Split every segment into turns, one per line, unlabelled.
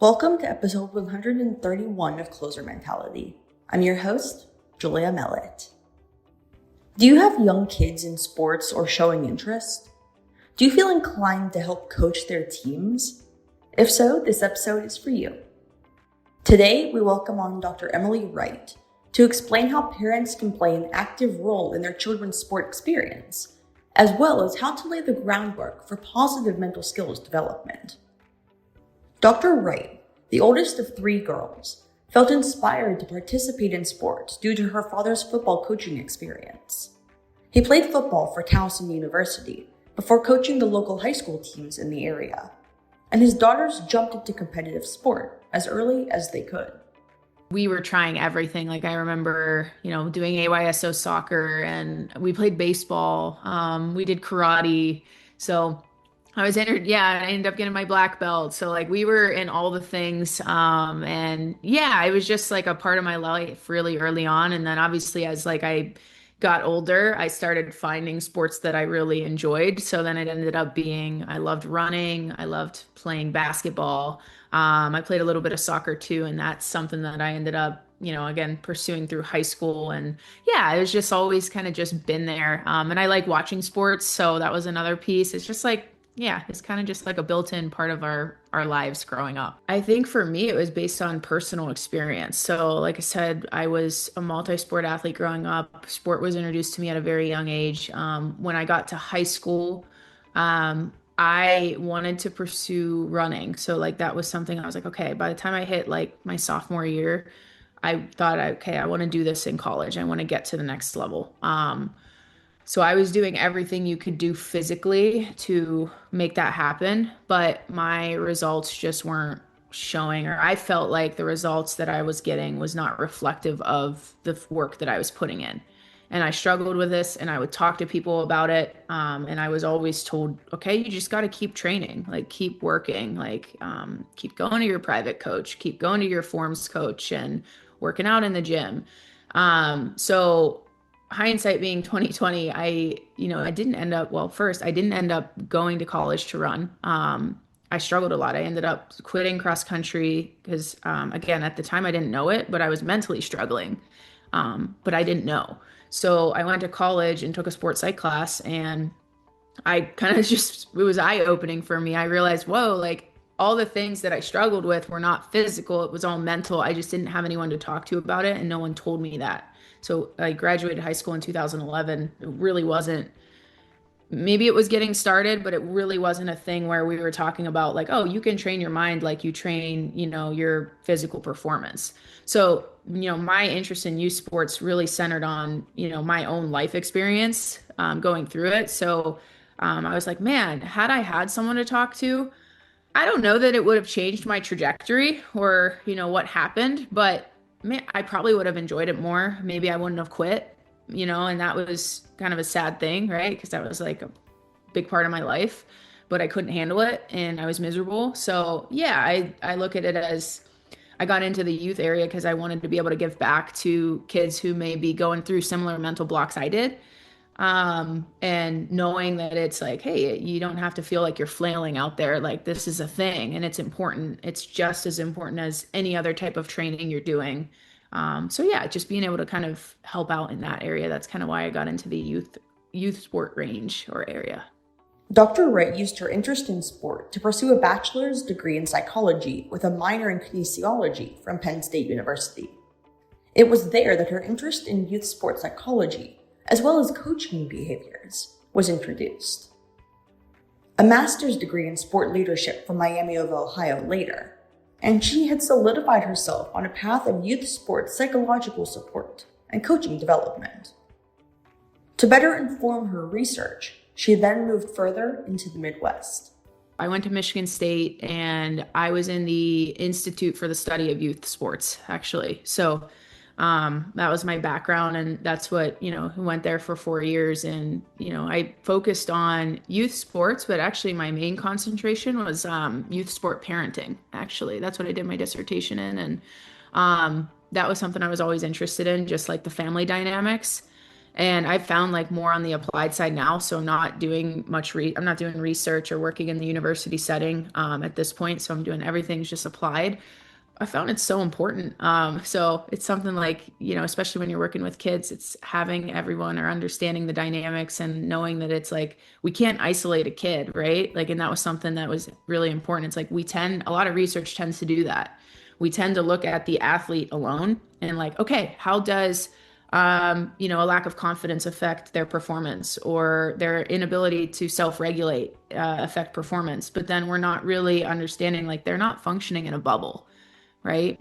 Welcome to episode 131 of Closer Mentality. I'm your host, Julia Mellett. Do you have young kids in sports or showing interest? Do you feel inclined to help coach their teams? If so, this episode is for you. Today, we welcome on Dr. Emily Wright to explain how parents can play an active role in their children's sport experience, as well as how to lay the groundwork for positive mental skills development. Dr. Wright, the oldest of three girls, felt inspired to participate in sports due to her father's football coaching experience. He played football for Towson University before coaching the local high school teams in the area, and his daughters jumped into competitive sport as early as they could.
We were trying everything. Like I remember, doing yByeu soccer, and we played baseball. We did karate. So I was entered. Yeah, I ended up getting my black belt. So like we were in all the things. And yeah, it was just like a part of my life really early on. And then obviously as like I got older, I started finding sports that I really enjoyed. So then it ended up being, I loved running. I loved playing basketball. I played a little bit of soccer too. And that's something that I ended up, again, pursuing through high school. And yeah, it was just always kind of just been there. And I like watching sports. So that was another piece. It's just like, yeah, it's kind of just like a built-in part of our lives growing up. I think for me, it was based on personal experience. So like I said, I was a multi-sport athlete growing up. Sport was introduced to me at a very young age. When I got to high school, I wanted to pursue running. So like that was something I was like, okay, by the time I hit like my sophomore year, I thought, okay, I want to do this in college. I want to get to the next level. So I was doing everything you could do physically to make that happen, but my results just weren't showing, or I felt like the results that I was getting was not reflective of the work that I was putting in. And I struggled with this, and I would talk to people about it. And I was always told, okay, you just got to keep training, like keep working, like keep going to your private coach, keep going to your forms coach and working out in the gym. So hindsight being 2020, I didn't end up, first, I didn't end up going to college to run. I struggled a lot. I ended up quitting cross country because, again, at the time I didn't know it, but I was mentally struggling. But I didn't know. So I went to college and took a sports psych class, and I kind of it was eye-opening for me. I realized, whoa, like all the things that I struggled with were not physical. It was all mental. I just didn't have anyone to talk to about it, and no one told me that. So I graduated high school in 2011. It really wasn't, maybe it was getting started, but it really wasn't a thing where we were talking about like, oh, you can train your mind like you train, your physical performance. So, my interest in youth sports really centered on, my own life experience going through it. So I was like, man, had I had someone to talk to, I don't know that it would have changed my trajectory or, what happened, but man, I probably would have enjoyed it more. Maybe I wouldn't have quit, and that was kind of a sad thing, right? Because that was like a big part of my life, but I couldn't handle it and I was miserable. So yeah, I look at it as I got into the youth area because I wanted to be able to give back to kids who may be going through similar mental blocks I did. And knowing that it's like, hey, you don't have to feel like you're flailing out there. Like this is a thing and it's important. It's just as important as any other type of training you're doing. So yeah, just being able to kind of help out in that area. That's kind of why I got into the youth sport range or area.
Dr. Wright used her interest in sport to pursue a bachelor's degree in psychology with a minor in kinesiology from Penn State University. It was there that her interest in youth sport psychology, as well as coaching behaviors, was introduced. A master's degree in sport leadership from Miami of Ohio later, and she had solidified herself on a path of youth sports psychological support and coaching development. To better inform her research, she then moved further into the Midwest.
I went to Michigan State, and I was in the Institute for the Study of Youth Sports, actually. So that was my background, and that's what, went there for 4 years. And, I focused on youth sports, but actually my main concentration was youth sport parenting. Actually, that's what I did my dissertation in. And that was something I was always interested in, just like the family dynamics. And I found like more on the applied side now. So I'm not doing I'm not doing research or working in the university setting at this point. So I'm doing everything's just applied. I found it's so important. So it's something like, especially when you're working with kids, it's having everyone or understanding the dynamics and knowing that it's like we can't isolate a kid, right? Like, and that was something that was really important. It's like a lot of research tends to do that. We tend to look at the athlete alone and like, okay, how does a lack of confidence affect their performance or their inability to self-regulate affect performance? But then we're not really understanding like they're not functioning in a bubble, right?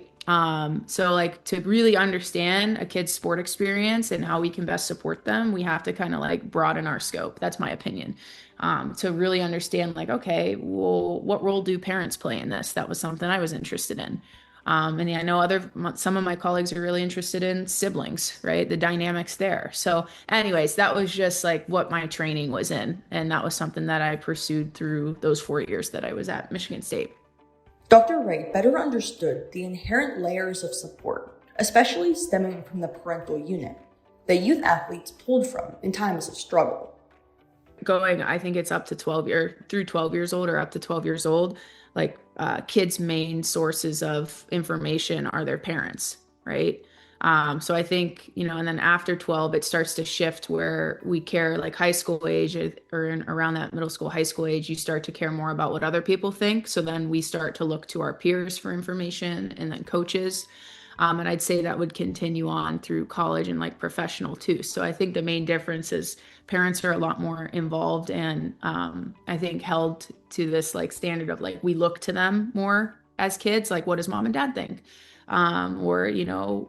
So like to really understand a kid's sport experience and how we can best support them, we have to kind of like broaden our scope. That's my opinion. To really understand like, okay, well, what role do parents play in this? That was something I was interested in. And yeah, I know some of my colleagues are really interested in siblings, right? The dynamics there. So anyways, that was just like what my training was in. And that was something that I pursued through those 4 years that I was at Michigan State.
Dr. Wright better understood the inherent layers of support, especially stemming from the parental unit, that youth athletes pulled from in times of struggle.
I think it's up to 12 years old or up to 12 years old, like kids' main sources of information are their parents, right? So I think, and then after 12, it starts to shift where we care like high school age around that middle school, high school age, you start to care more about what other people think. So then we start to look to our peers for information and then coaches. And I'd say that would continue on through college and like professional too. So I think the main difference is parents are a lot more involved and I think held to this like standard of like we look to them more as kids. Like, what does mom and dad think? Or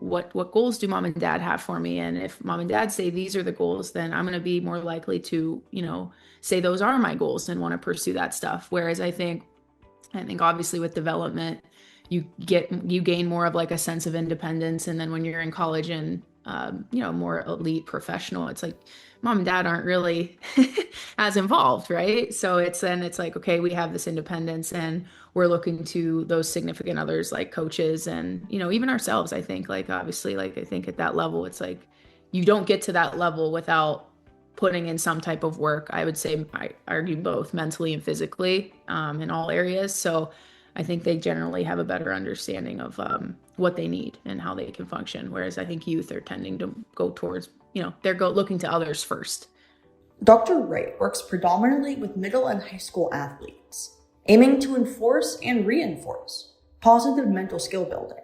what goals do mom and dad have for me? And if mom and dad say these are the goals, then I'm going to be more likely to say those are my goals and want to pursue that stuff. Whereas I think obviously with development you gain more of like a sense of independence, and then when you're in college and more elite professional, it's like mom and dad aren't really as involved, right? So it's like, okay, we have this independence and we're looking to those significant others like coaches and even ourselves. I think like obviously like I think at that level it's like you don't get to that level without putting in some type of work. I would say I argue both mentally and physically in all areas. So I think they generally have a better understanding of what they need and how they can function. Whereas I think youth are tending to go towards, they're looking to others first.
Dr. Wright works predominantly with middle and high school athletes, aiming to enforce and reinforce positive mental skill building.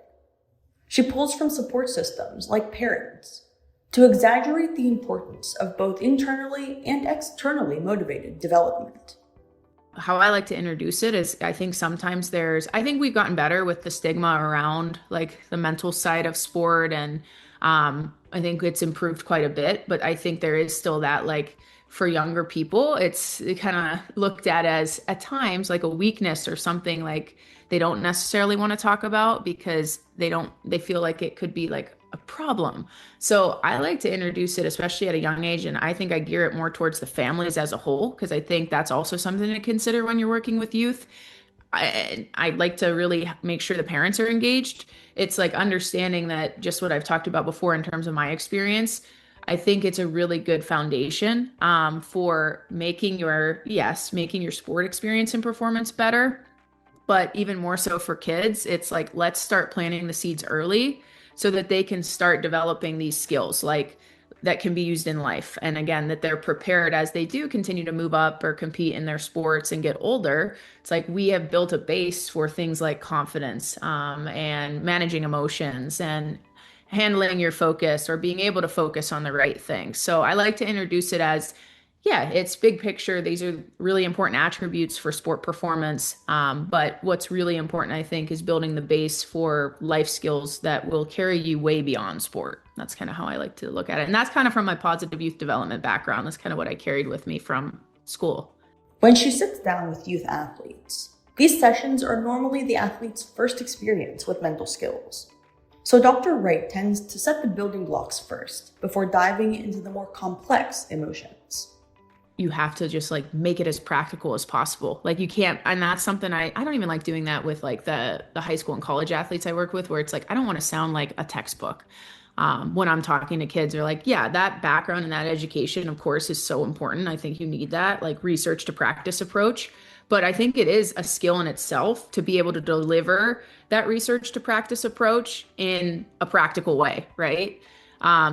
She pulls from support systems like parents to exaggerate the importance of both internally and externally motivated development.
How I like to introduce it is I think sometimes I think we've gotten better with the stigma around like the mental side of sport. And I think it's improved quite a bit, but I think there is still that like for younger people, it's kind of looked at as at times like a weakness or something like they don't necessarily want to talk about because they feel like it could be like a problem. So I like to introduce it, especially at a young age. And I think I gear it more towards the families as a whole, because I think that's also something to consider when you're working with youth. I like to really make sure the parents are engaged. It's like understanding that just what I've talked about before in terms of my experience, I think it's a really good foundation for making your sport experience and performance better. But even more so for kids, it's like, let's start planting the seeds early so that they can start developing these skills like that can be used in life. And again, that they're prepared as they do continue to move up or compete in their sports and get older. It's like we have built a base for things like confidence and managing emotions and handling your focus or being able to focus on the right thing. So I like to introduce it as it's big picture. These are really important attributes for sport performance. But what's really important, I think, is building the base for life skills that will carry you way beyond sport. That's kind of how I like to look at it. And that's kind of from my positive youth development background. That's kind of what I carried with me from school.
When she sits down with youth athletes, these sessions are normally the athlete's first experience with mental skills. So Dr. Wright tends to set the building blocks first before diving into the more complex emotions.
You have to just like make it as practical as possible. Like you can't, and that's something I don't even like doing that with like the high school and college athletes I work with, where it's like, I don't want to sound like a textbook. when I'm talking to kids are like, yeah, that background and that education, of course, is so important. I think you need that, like research to practice approach. But I think it is a skill in itself to be able to deliver that research to practice approach in a practical way, right?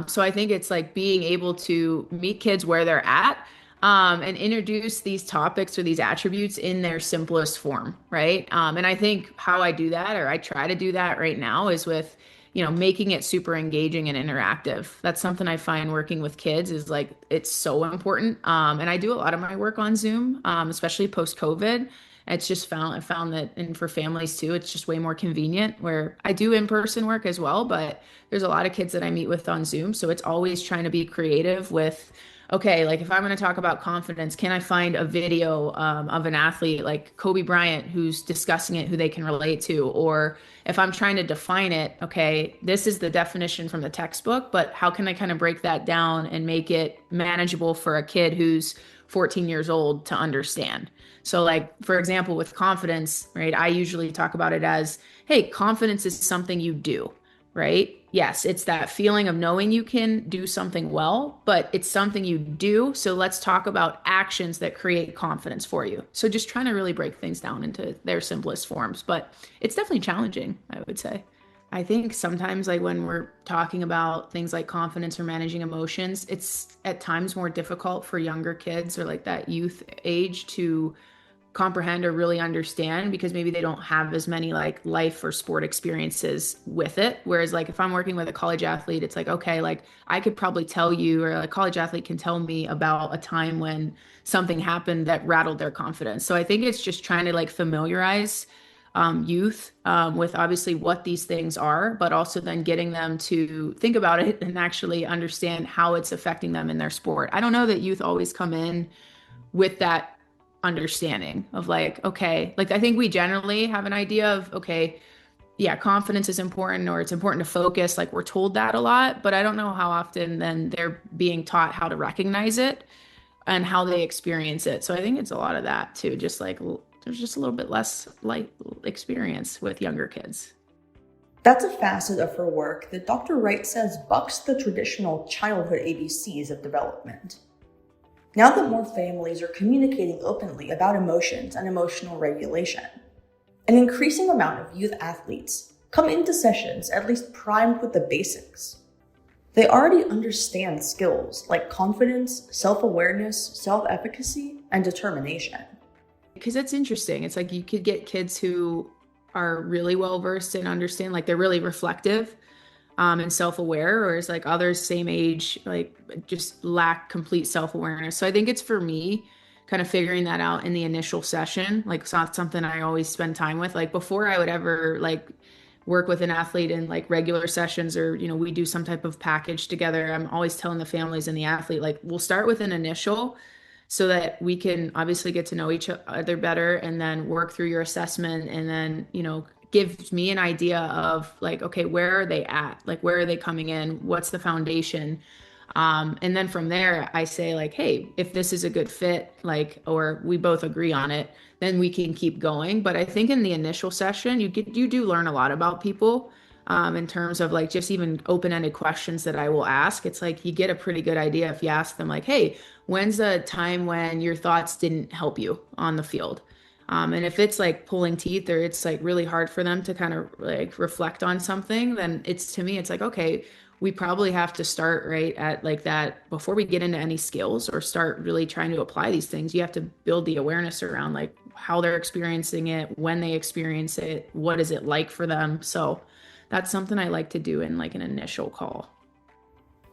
So I think it's like being able to meet kids where they're at, and introduce these topics or these attributes in their simplest form, right? And I think how I do that, or I try to do that right now, is with making it super engaging and interactive. That's something I find working with kids is like it's so important. And I do a lot of my work on Zoom, especially post COVID. It's just I found that, and for families too, it's just way more convenient. Where I do in-person work as well, but there's a lot of kids that I meet with on Zoom, so it's always trying to be creative with, okay, like if I'm going to talk about confidence, can I find a video of an athlete like Kobe Bryant who's discussing it, who they can relate to? Or if I'm trying to define it, okay, this is the definition from the textbook, but how can I kind of break that down and make it manageable for a kid who's 14 years old to understand? So, like, for example, with confidence, right, I usually talk about it as, hey, confidence is something you do, right? Yes, it's that feeling of knowing you can do something well, but it's something you do. So let's talk about actions that create confidence for you. So just trying to really break things down into their simplest forms, but it's definitely challenging, I would say. I think sometimes, like when we're talking about things like confidence or managing emotions, it's at times more difficult for younger kids or like that youth age to comprehend or really understand, because maybe they don't have as many like life or sport experiences with it. Whereas like if I'm working with a college athlete, it's like, okay, like I could probably tell you, or a college athlete can tell me about a time when something happened that rattled their confidence. So I think it's just trying to like familiarize youth with obviously what these things are, but also then getting them to think about it and actually understand how it's affecting them in their sport. I don't know that youth always come in with that understanding of like, okay, like I think we generally have an idea of, okay, yeah, confidence is important, or it's important to focus. Like we're told that a lot, but I don't know how often then they're being taught how to recognize it and how they experience it. So I think it's a lot of that too. Just like there's just a little bit less like experience with younger kids.
That's a facet of her work that Dr. Wright says bucks the traditional childhood ABCs of development. Now that more families are communicating openly about emotions and emotional regulation, an increasing amount of youth athletes come into sessions at least primed with the basics. They already understand skills like confidence, self-awareness, self-efficacy, and determination.
Because it's interesting. It's like you could get kids who are really well versed and understand, like they're really reflective and self-aware, or is like others same age, like just lack complete self-awareness. So I think it's for me kind of figuring that out in the initial session. Like it's not something I always spend time with. Like before I would ever like work with an athlete in like regular sessions, or we do some type of package together, I'm always telling the families and the athlete, like we'll start with an initial so that we can obviously get to know each other better, and then work through your assessment, and then gives me an idea of like, okay, where are they at? Like, where are they coming in? What's the foundation? And then from there, I say like, hey, if this is a good fit, like, or we both agree on it, then we can keep going. But I think in the initial session, you do learn a lot about people, in terms of like just even open-ended questions that I will ask. It's like you get a pretty good idea if you ask them like, hey, when's a time when your thoughts didn't help you on the field? And if it's like pulling teeth, or it's like really hard for them to kind of like reflect on something, then to me, it's like, okay, we probably have to start right at like that before we get into any skills or start really trying to apply these things. You have to build the awareness around like how they're experiencing it, when they experience it, what is it like for them. So that's something I like to do in like an initial call.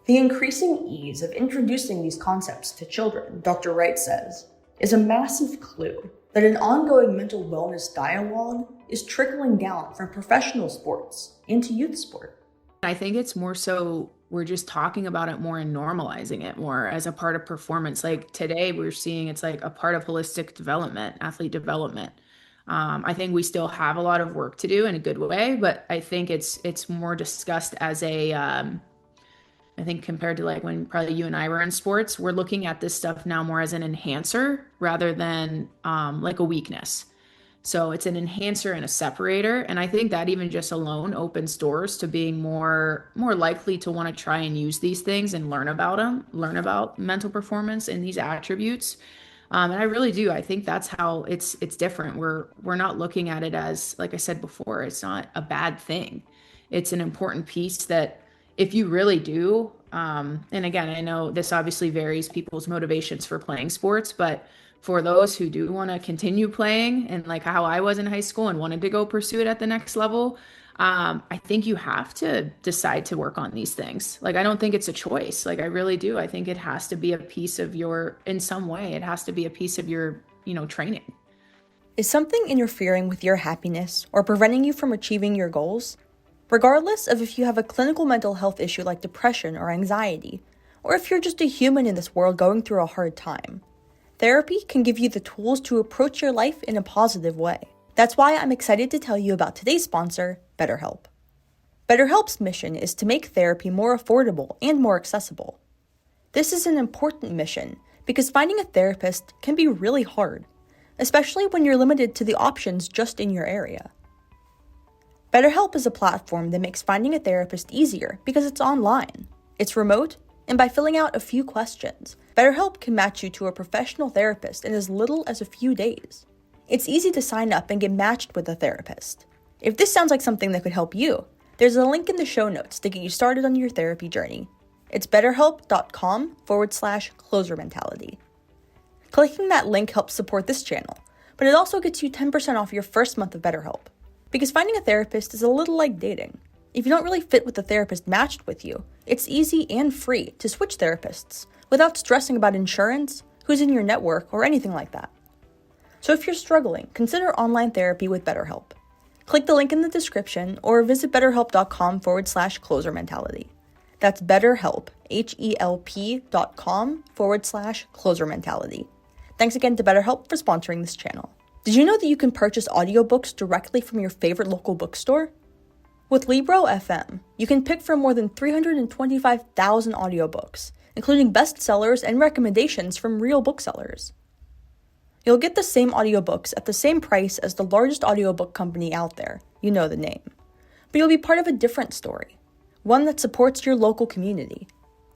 The increasing ease of introducing these concepts to children, Dr. Wright says, is a massive clue that an ongoing mental wellness dialogue is trickling down from professional sports into youth sport.
I think it's more so we're just talking about it more and normalizing it more as a part of performance. Like today, we're seeing it's like a part of holistic development, athlete development. I think we still have a lot of work to do in a good way, but I think it's more discussed as I think compared to like when probably you and I were in sports, we're looking at this stuff now more as an enhancer rather than like a weakness. So it's an enhancer and a separator. And I think that even just alone opens doors to being more likely to want to try and use these things and learn about them, learn about mental performance and these attributes. And I really do. I think that's how it's different. We're not looking at it as, like I said before, it's not a bad thing. It's an important piece that if you really do, and again, I know this obviously varies people's motivations for playing sports, but for those who do want to continue playing and like how I was in high school and wanted to go pursue it at the next level, I think you have to decide to work on these things. Like, I don't think it's a choice. Like, I really do. I think it has to be a piece of your, in some way, it has to be a piece of your, training.
Is something interfering with your happiness or preventing you from achieving your goals? Regardless of if you have a clinical mental health issue like depression or anxiety, or if you're just a human in this world going through a hard time, therapy can give you the tools to approach your life in a positive way. That's why I'm excited to tell you about today's sponsor, BetterHelp. BetterHelp's mission is to make therapy more affordable and more accessible. This is an important mission because finding a therapist can be really hard, especially when you're limited to the options just in your area. BetterHelp is a platform that makes finding a therapist easier because it's online, it's remote, and by filling out a few questions, BetterHelp can match you to a professional therapist in as little as a few days. It's easy to sign up and get matched with a therapist. If this sounds like something that could help you, there's a link in the show notes to get you started on your therapy journey. It's betterhelp.com/closer mentality. Clicking that link helps support this channel, but it also gets you 10% off your first month of BetterHelp. Because finding a therapist is a little like dating. If you don't really fit with the therapist matched with you, it's easy and free to switch therapists without stressing about insurance, who's in your network, or anything like that. So if you're struggling, consider online therapy with BetterHelp. Click the link in the description or visit betterhelp.com/closer mentality. That's BetterHelp, HELP.com/closer mentality. Thanks again to BetterHelp for sponsoring this channel. Did you know that you can purchase audiobooks directly from your favorite local bookstore? With Libro FM, you can pick from more than 325,000 audiobooks, including bestsellers and recommendations from real booksellers. You'll get the same audiobooks at the same price as the largest audiobook company out there, you know the name. But you'll be part of a different story, one that supports your local community.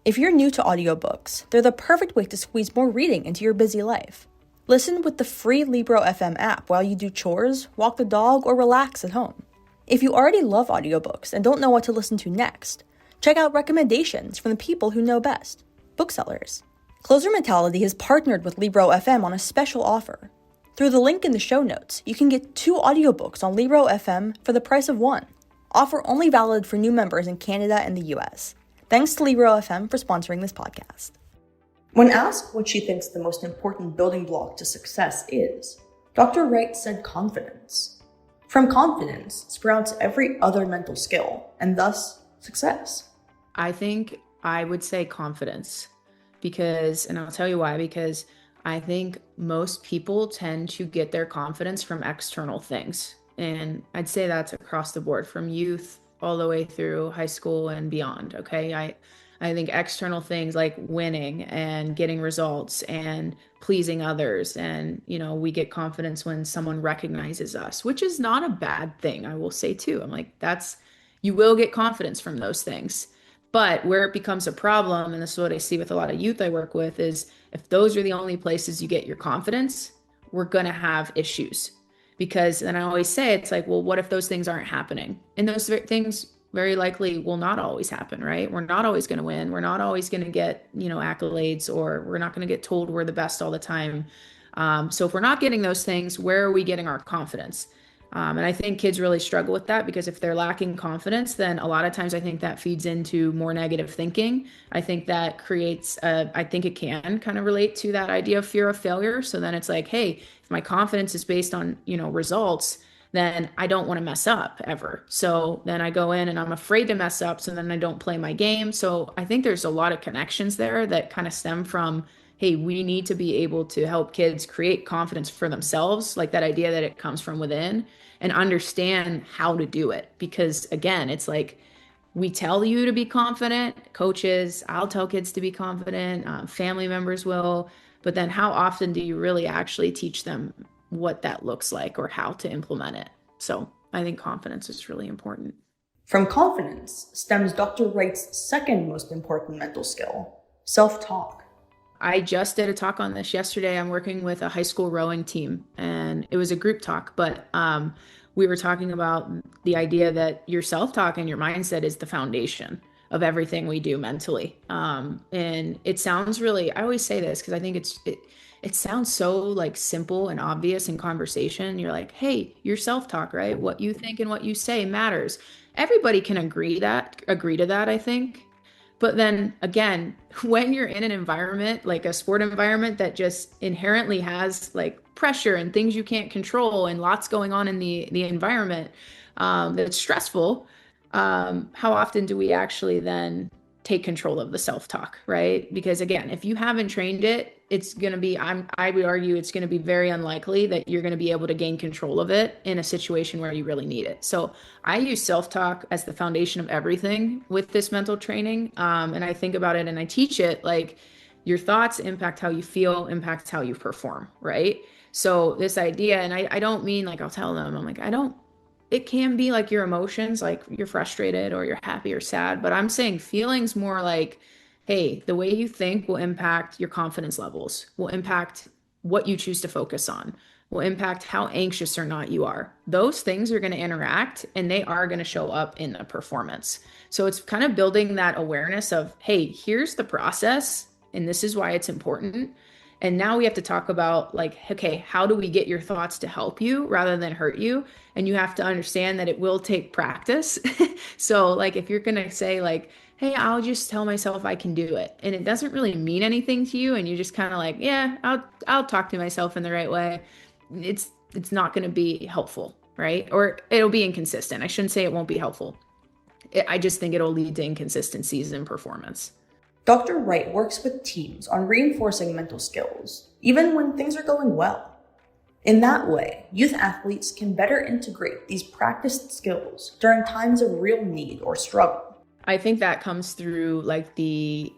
If you're new to audiobooks, they're the perfect way to squeeze more reading into your busy life. Listen with the free Libro FM app while you do chores, walk the dog, or relax at home. If you already love audiobooks and don't know what to listen to next, check out recommendations from the people who know best, booksellers. Closer Mentality has partnered with Libro FM on a special offer. Through the link in the show notes, you can get 2 audiobooks on Libro FM for the price of 1. Offer only valid for new members in Canada and the US. Thanks to Libro FM for sponsoring this podcast. When asked what she thinks the most important building block to success is, Dr. Wright said confidence. From confidence sprouts every other mental skill, and thus success.
I think I would say confidence because, and I'll tell you why, because I think most people tend to get their confidence from external things. And I'd say that's across the board from youth all the way through high school and beyond. Okay. I think external things like winning and getting results and pleasing others. And, we get confidence when someone recognizes us, which is not a bad thing. I will say too. I'm like, you will get confidence from those things. But where it becomes a problem, and this is what I see with a lot of youth I work with, is if those are the only places you get your confidence, we're going to have issues. Because then I always say, it's like, well, what if those things aren't happening? And those things very likely will not always happen, right? We're not always going to win. We're not always going to get, accolades, or we're not going to get told we're the best all the time. So if we're not getting those things, where are we getting our confidence? And I think kids really struggle with that because if they're lacking confidence, then a lot of times I think that feeds into more negative thinking. I think that creates, I think it can kind of relate to that idea of fear of failure. So then it's like, hey, if my confidence is based on, results, then I don't want to mess up ever. So then I go in and I'm afraid to mess up. So then I don't play my game. So I think there's a lot of connections there that kind of stem from, hey, we need to be able to help kids create confidence for themselves, like that idea that it comes from within, and understand how to do it. Because again, it's like we tell you to be confident, coaches, I'll tell kids to be confident, family members will, but then how often do you really actually teach them what that looks like or how to implement it. So I think confidence is really important.
From confidence stems Dr. Wright's second most important mental skill, self-talk.
I just did a talk on this yesterday. I'm working with a high school rowing team, and it was a group talk, but we were talking about the idea that your self-talk and your mindset is the foundation of everything we do mentally. And it sounds really, I always say this because I think it sounds so like simple and obvious in conversation. You're like, hey, your self-talk, right? What you think and what you say matters. Everybody can agree to that, I think. But then again, when you're in an environment like a sport environment that just inherently has like pressure and things you can't control and lots going on in the environment, that's stressful, how often do we actually then take control of the self-talk, right? Because again, if you haven't trained it, it's going to be, I would argue it's going to be very unlikely that you're going to be able to gain control of it in a situation where you really need it. So I use self-talk as the foundation of everything with this mental training. And I think about it and I teach it like your thoughts impact how you feel, impacts how you perform, right? So this idea, and I don't mean like I'll tell them, I'm like, it can be like your emotions, like you're frustrated or you're happy or sad, but I'm saying feelings more like, hey, the way you think will impact your confidence levels, will impact what you choose to focus on, will impact how anxious or not you are. Those things are going to interact and they are going to show up in the performance. So it's kind of building that awareness of, hey, here's the process and this is why it's important. And now we have to talk about like, okay, how do we get your thoughts to help you rather than hurt you? And you have to understand that it will take practice. So like if you're going to say like, hey, I'll just tell myself I can do it. And it doesn't really mean anything to you. And you're just kind of like, yeah, I'll talk to myself in the right way. It's not going to be helpful, right? Or it'll be inconsistent. I shouldn't say it won't be helpful. I just think it'll lead to inconsistencies in performance.
Dr. Wright works with teams on reinforcing mental skills, even when things are going well. In that way, youth athletes can better integrate these practiced skills during times of real need or struggle.
I think that comes through like the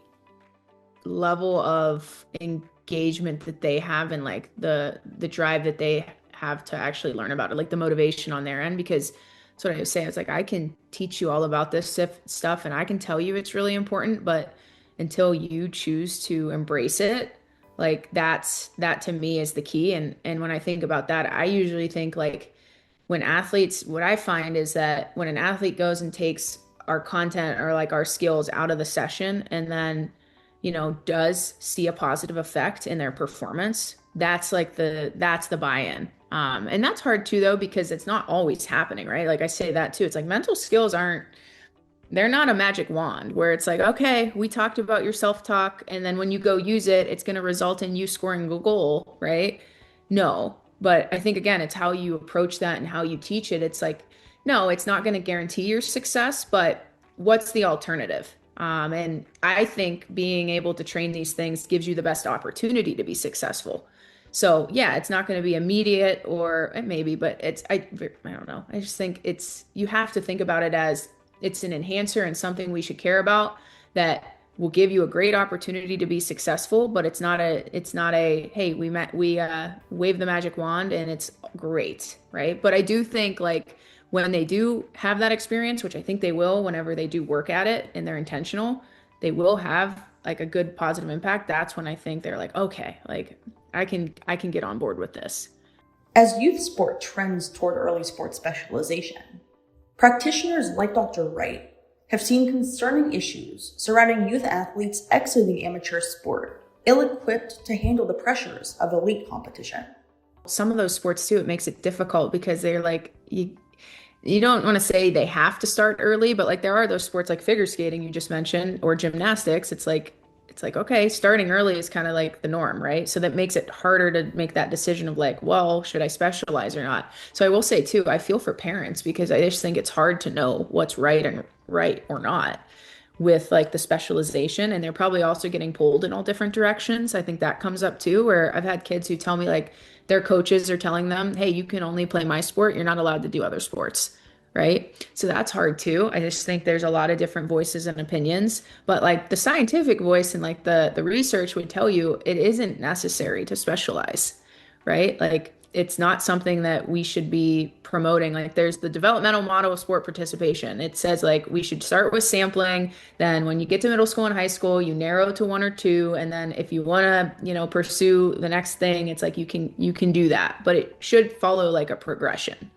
level of engagement that they have and like the drive that they have to actually learn about it, like the motivation on their end, because that's what I was saying. It's like, I can teach you all about this stuff and I can tell you it's really important, but until you choose to embrace it, like that to me is the key. And when I think about that, I usually think like when athletes, what I find is that when an athlete goes and takes our content or like our skills out of the session and then, does see a positive effect in their performance, that's the buy-in. And that's hard too, though, because it's not always happening, right? Like I say that too. It's like mental skills they're not a magic wand where it's like, okay, we talked about your self-talk, and then when you go use it, it's going to result in you scoring a goal, right? No. But I think, again, it's how you approach that and how you teach it. It's like, no, it's not going to guarantee your success, but what's the alternative? And I think being able to train these things gives you the best opportunity to be successful. So yeah, it's not going to be immediate or maybe, but I don't know. I just think you have to think about it as it's an enhancer and something we should care about that will give you a great opportunity to be successful, but it's not a hey, we wave the magic wand and it's great, right? But I do think like when they do have that experience, which I think they will whenever they do work at it and they're intentional, they will have like a good positive impact. That's when I think they're like, okay, like I can get on board with this.
As youth sport trends toward early sports specialization, practitioners like Dr. Wright have seen concerning issues surrounding youth athletes exiting amateur sport, ill-equipped to handle the pressures of elite competition.
Some of those sports too, it makes it difficult because they're like, you don't want to say they have to start early, but like there are those sports like figure skating you just mentioned or gymnastics. It's like, okay, starting early is kind of like the norm, right? So that makes it harder to make that decision of like, well, should I specialize or not? So I will say too, I feel for parents because I just think it's hard to know what's right or not with like the specialization. And they're probably also getting pulled in all different directions. I think that comes up too, where I've had kids who tell me like their coaches are telling them, hey, you can only play my sport. You're not allowed to do other sports. Right. So that's hard too. I just think there's a lot of different voices and opinions, but like the scientific voice and like the research would tell you it isn't necessary to specialize, right? Like it's not something that we should be promoting. Like there's the developmental model of sport participation. It says like we should start with sampling. Then when you get to middle school and high school, you narrow to one or two. And then if you want to, pursue the next thing, it's like you can do that. But it should follow like a progression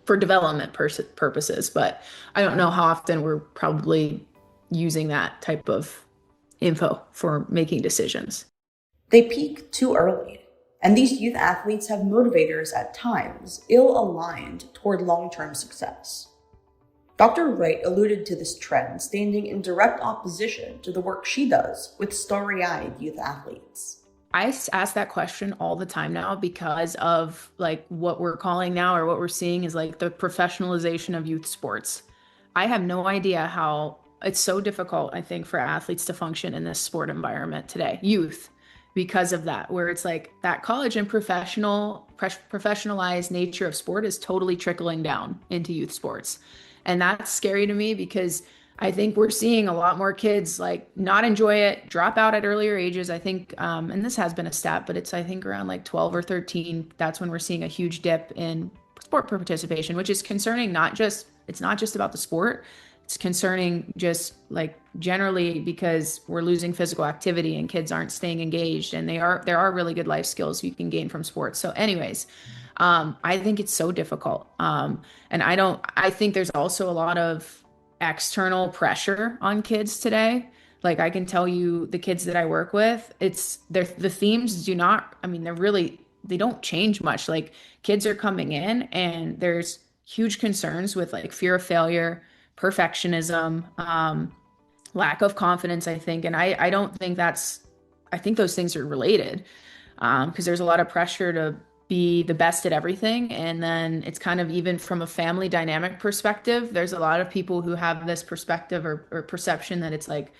for development purposes. But I don't know how often we're probably using that type of info for making decisions.
They peak too early, and these youth athletes have motivators at times ill aligned toward long term success. Dr. Wright alluded to this trend, standing in direct opposition to the work she does with starry eyed youth athletes.
I ask that question all the time now because of like what we're calling now or what we're seeing is like the professionalization of youth sports. I have no idea how it's so difficult, I think, for athletes to function in this sport environment today, youth, because of that, where it's like that college and professionalized nature of sport is totally trickling down into youth sports. And that's scary to me because I think we're seeing a lot more kids like not enjoy it, drop out at earlier ages. I think, and this has been a stat, but it's I think around like 12 or 13. That's when we're seeing a huge dip in sport participation, which is concerning. It's not just about the sport. It's concerning just like generally because we're losing physical activity and kids aren't staying engaged, and there are really good life skills you can gain from sports. So, anyways, I think it's so difficult, and I think there's also a lot of external pressure on kids today. Like I can tell you the kids that I work with, the themes do not, I mean, they don't change much. Like kids are coming in and there's huge concerns with like fear of failure, perfectionism, lack of confidence, I think. And I don't think I think those things are related, because there's a lot of pressure to be the best at everything. And then it's kind of even from a family dynamic perspective, there's a lot of people who have this perspective or perception that it's like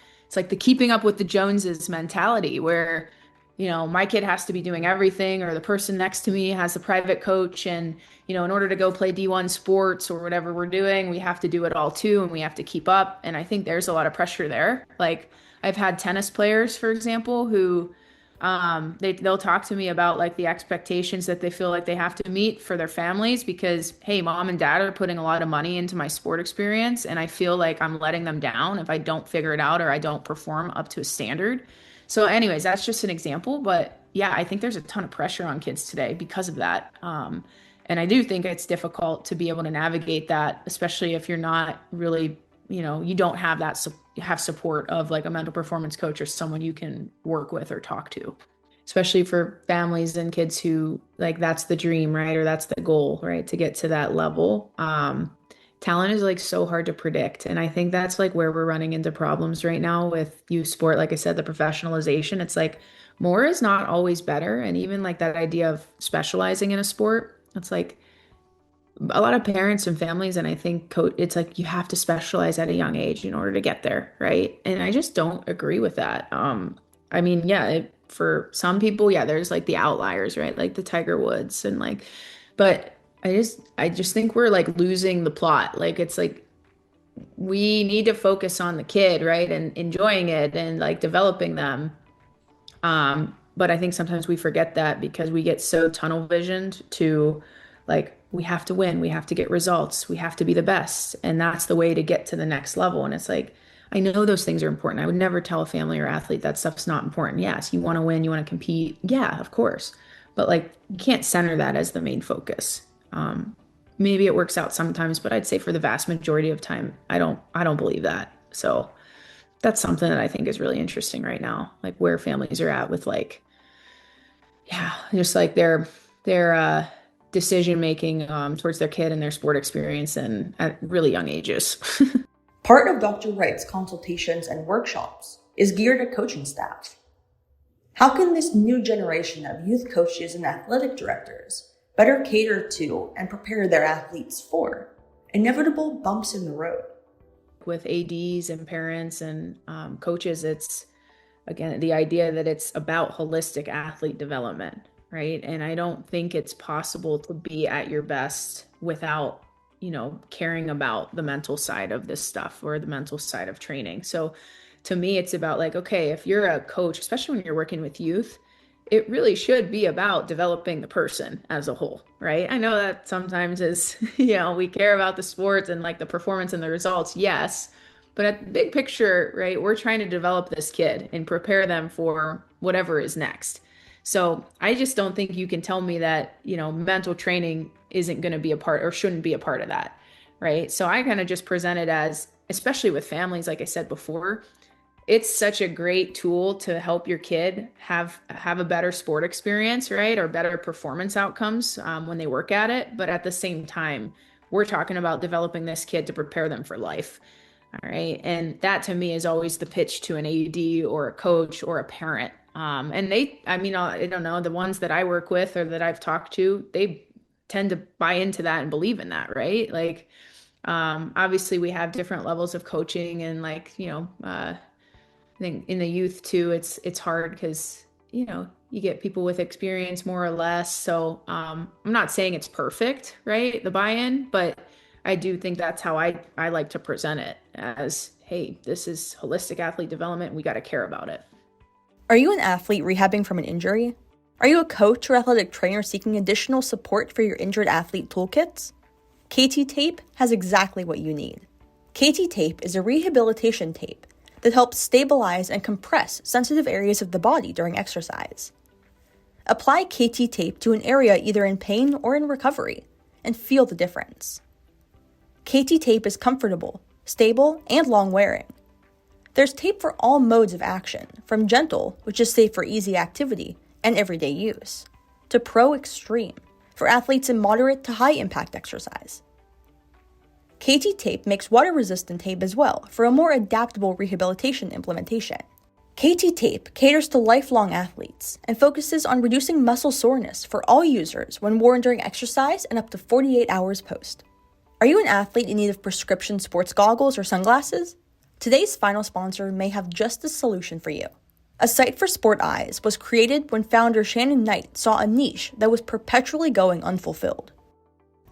the keeping up with the Joneses mentality where, my kid has to be doing everything, or the person next to me has a private coach. And, in order to go play D1 sports or whatever we're doing, we have to do it all too. And we have to keep up. And I think there's a lot of pressure there. Like I've had tennis players, for example, who they'll talk to me about like the expectations that they feel like they have to meet for their families because, hey, mom and dad are putting a lot of money into my sport experience. And I feel like I'm letting them down if I don't figure it out or I don't perform up to a standard. So anyways, that's just an example. But yeah, I think there's a ton of pressure on kids today because of that. And I do think it's difficult to be able to navigate that, especially if you're not really, you don't have have support of like a mental performance coach or someone you can work with or talk to, especially for families and kids who like, that's the dream, right? Or that's the goal, right? To get to that level. Talent is like so hard to predict. And I think that's like where we're running into problems right now with youth sport. Like I said, the professionalization, it's like more is not always better. And even like that idea of specializing in a sport, it's like a lot of parents and families, and I think it's like you have to specialize at a young age in order to get there, right? And I just don't agree with that. I mean, yeah, for some people, yeah, there's like the outliers, right? Like the Tiger Woods and like, but I just think we're like losing the plot. Like it's like we need to focus on the kid, right? And enjoying it and like developing them. But I think sometimes we forget that because we get so tunnel visioned to like, we have to win, we have to get results, we have to be the best. And that's the way to get to the next level. And it's like, I know those things are important. I would never tell a family or athlete that stuff's not important. Yes, you want to win, you want to compete. Yeah, of course. But like, you can't center that as the main focus. Maybe it works out sometimes, but I'd say for the vast majority of time, I don't believe that. So that's something that I think is really interesting right now, like where families are at with like, yeah, just like their decision making towards their kid and their sport experience and at really young ages.
Part of Dr. Wright's consultations and workshops is geared at coaching staff. How can this new generation of youth coaches and athletic directors better cater to and prepare their athletes for inevitable bumps in the road?
With ADs and parents and coaches, it's again the idea that it's about holistic athlete development, right? And I don't think it's possible to be at your best without, caring about the mental side of this stuff or the mental side of training. So to me, it's about like, okay, if you're a coach, especially when you're working with youth, it really should be about developing the person as a whole, right? I know that sometimes is, we care about the sports and like the performance and the results, yes. But at the big picture, right, we're trying to develop this kid and prepare them for whatever is next. So I just don't think you can tell me that, mental training isn't going to be a part or shouldn't be a part of that, right? So I kind of just present it as, especially with families, like I said before, it's such a great tool to help your kid have a better sport experience, right? Or better performance outcomes when they work at it. But at the same time, we're talking about developing this kid to prepare them for life. All right. And that to me is always the pitch to an AD or a coach or a parent. And I don't know, the ones that I work with or that I've talked to, they tend to buy into that and believe in that, right? Like, obviously we have different levels of coaching and like, I think in the youth too, it's hard because, you get people with experience more or less. So I'm not saying it's perfect, right? The buy-in, but I do think that's how I like to present it as, hey, this is holistic athlete development. We got to care about it.
Are you an athlete rehabbing from an injury? Are you a coach or athletic trainer seeking additional support for your injured athlete toolkits? KT Tape has exactly what you need. KT Tape is a rehabilitation tape that helps stabilize and compress sensitive areas of the body during exercise. Apply KT Tape to an area either in pain or in recovery and feel the difference. KT Tape is comfortable, stable, and long-wearing. There's tape for all modes of action, from gentle, which is safe for easy activity and everyday use, to pro extreme, for athletes in moderate to high-impact exercise. KT Tape makes water-resistant tape as well for a more adaptable rehabilitation implementation. KT Tape caters to lifelong athletes and focuses on reducing muscle soreness for all users when worn during exercise and up to 48 hours post. Are you an athlete in need of prescription sports goggles or sunglasses? Today's final sponsor may have just the solution for you. A Sight for Sport Eyes was created when founder Shannon Knight saw a niche that was perpetually going unfulfilled.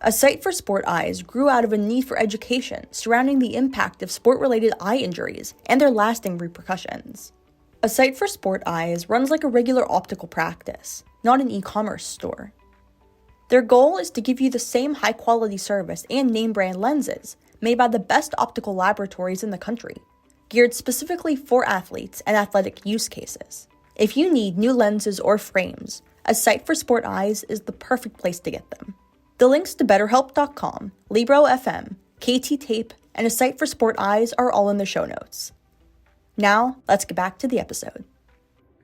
A Sight for Sport Eyes grew out of a need for education surrounding the impact of sport-related eye injuries and their lasting repercussions. A Sight for Sport Eyes runs like a regular optical practice, not an e-commerce store. Their goal is to give you the same high-quality service and name-brand lenses made by the best optical laboratories in the country, geared specifically for athletes and athletic use cases. If you need new lenses or frames, A Sight for Sport Eyes is the perfect place to get them. The links to BetterHelp.com, Libro FM, KT Tape, and A Sight for Sport Eyes are all in the show notes. Now, let's get back to the episode.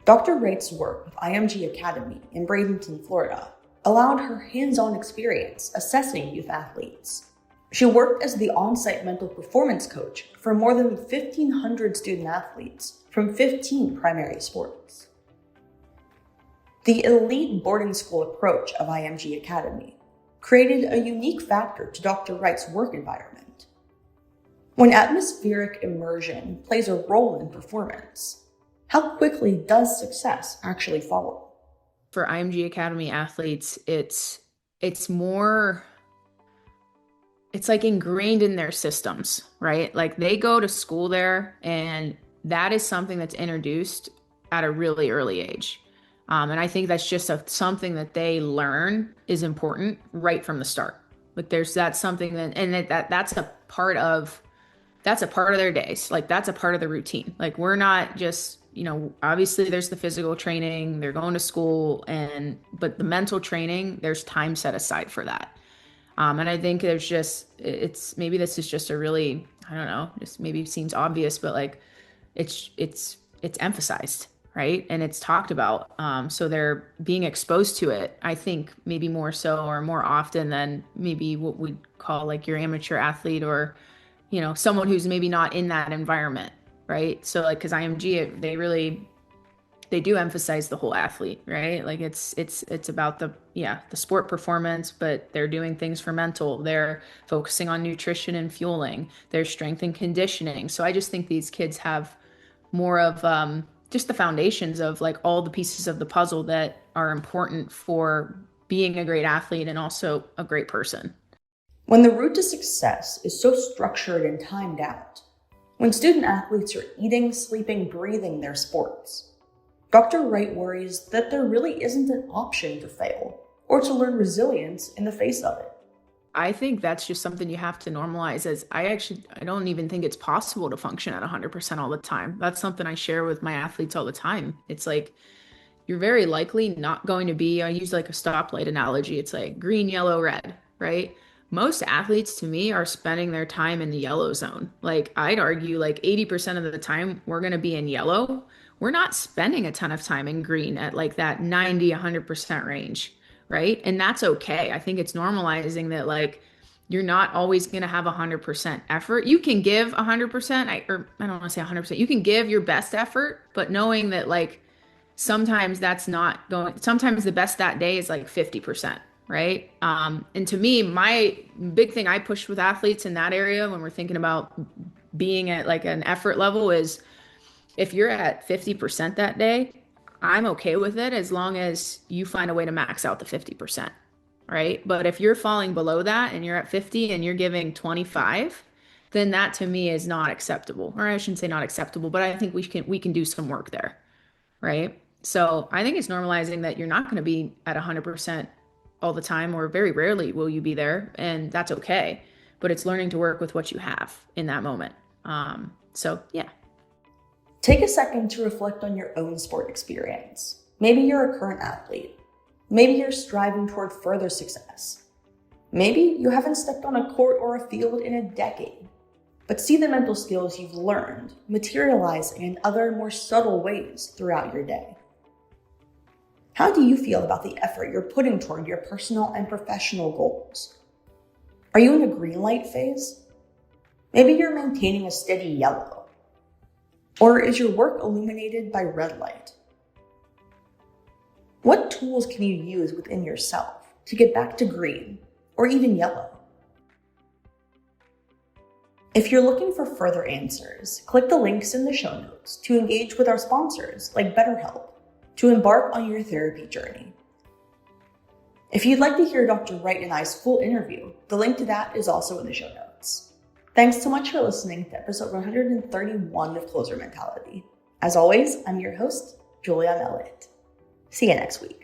Dr. Wright's work with IMG Academy in Bradenton, Florida, allowed her hands-on experience assessing youth athletes. She worked as the on-site mental performance coach for more than 1,500 student athletes from 15 primary sports. The elite boarding school approach of IMG Academy created a unique factor to Dr. Wright's work environment. When atmospheric immersion plays a role in performance, how quickly does success actually follow?
For IMG Academy athletes, it's more, it's like ingrained in their systems, right? Like they go to school there and that is something that's introduced at a really early age. And I think that's just something that they learn is important right from the start. Like that's something that, and that's a part of their days. Like that's a part of the routine. Like we're not just, obviously there's the physical training, they're going to school but the mental training, there's time set aside for that. And I think maybe this is just a really, I don't know, just maybe seems obvious, but like it's emphasized, right? And it's talked about. So they're being exposed to it, I think maybe more so or more often than maybe what we'd call like your amateur athlete or, someone who's maybe not in that environment, right? So like, cause IMG, they do emphasize the whole athlete, right? Like it's about the sport performance, but they're doing things for mental. They're focusing on nutrition and fueling, their strength and conditioning. So I just think these kids have more of just the foundations of like all the pieces of the puzzle that are important for being a great athlete and also a great person.
When the route to success is so structured and timed out, when student athletes are eating, sleeping, breathing their sports, Dr. Wright worries that there really isn't an option to fail or to learn resilience in the face of it.
I think that's just something you have to normalize. As I don't even think it's possible to function at 100% all the time. That's something I share with my athletes all the time. It's like, you're very likely not going to be, I use like a stoplight analogy. It's like green, yellow, red, right? Most athletes to me are spending their time in the yellow zone. Like I'd argue like 80% of the time we're going to be in yellow. We're not spending a ton of time in green at like that 90, 100% range, right? And that's okay. I think it's normalizing that like you're not always going to have 100% effort. You can give 100%, I don't want to say 100%. You can give your best effort, but knowing that like sometimes that's not going, sometimes the best that day is like 50%, right? And to me, my big thing I push with athletes in that area when we're thinking about being at like an effort level is if you're at 50% that day, I'm okay with it as long as you find a way to max out the 50%, right? But if you're falling below that and you're at 50 and you're giving 25, then that to me is not acceptable. Or I shouldn't say not acceptable, but I think we can do some work there, right? So I think it's normalizing that you're not going to be at 100% all the time, or very rarely will you be there, and that's okay. But it's learning to work with what you have in that moment. So yeah.
Take a second to reflect on your own sport experience. Maybe you're a current athlete. Maybe you're striving toward further success. Maybe you haven't stepped on a court or a field in a decade, but see the mental skills you've learned materializing in other more subtle ways throughout your day. How do you feel about the effort you're putting toward your personal and professional goals? Are you in a green light phase? Maybe you're maintaining a steady yellow. Or is your work illuminated by red light? What tools can you use within yourself to get back to green or even yellow? If you're looking for further answers, click the links in the show notes to engage with our sponsors like BetterHelp to embark on your therapy journey. If you'd like to hear Dr. Wright and I's full interview, the link to that is also in the show notes. Thanks so much for listening to episode 131 of Closer Mentality. As always, I'm your host, Julia Mellett. See you next week.